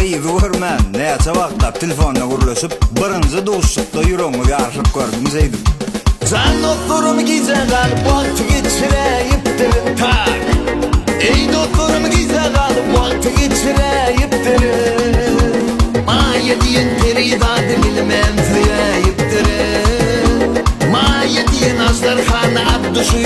Eybi görmän, näçe wagtlap telefonda gurlaşyp, birinji duşlukda ýüregiňi ýaşyp gördüňiz eýdim. Can doktorum gize galyp wagty geçireyipdir tak. Ey doktorum gize galyp wagty geçireyipdir. Maýa diýen perizady bilmem söýeyipdir. Maýa diýen ajdarhana atdyşy